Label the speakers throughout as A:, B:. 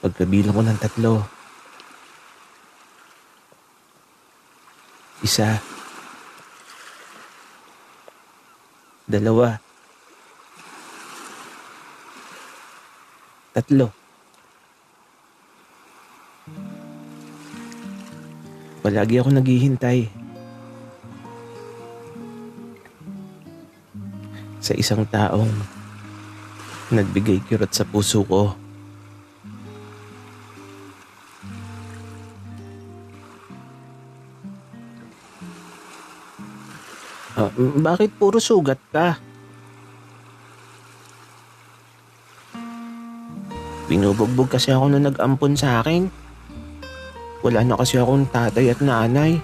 A: Pagkabilang ko ng 3. 1, 2, 3. Palagi ako naghihintay sa isang taong nagbigay kirot sa puso ko. Bakit puro sugat ka? Binubugbog kasi ako na nag-ampon sa akin. Wala na kasi akong tatay at nanay.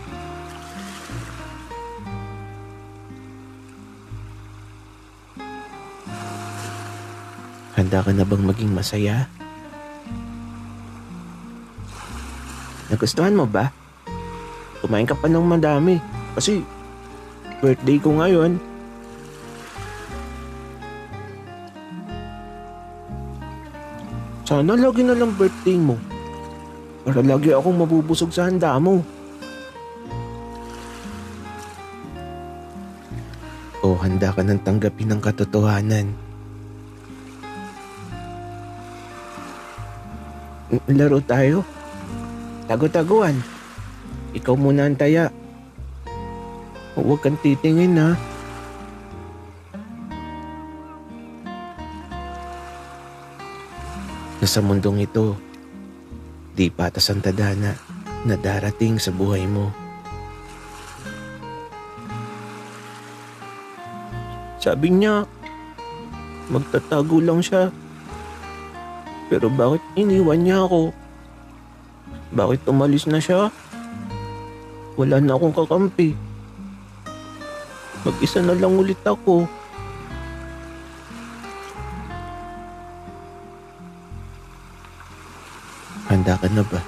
A: Handa ka na bang maging masaya? Nagustuhan mo ba? Kumain ka pa ng madami kasi birthday ko ngayon. Sana lagi na lang birthday mo. Para lagi akong mabubusog sa handa mo. O handa ka nang tanggapin ang katotohanan? Laro tayo? Tago-taguan. Ikaw muna ang taya. Huwag kang titingin ha. Sa mundong ito, di patas ang tadhana na darating sa buhay mo. Sabi niya, magtatago lang siya. Pero bakit iniwan niya ako? Bakit umalis na siya? Wala na akong kakampi. Mag-isa na lang ulit ako. Handa ka na ba?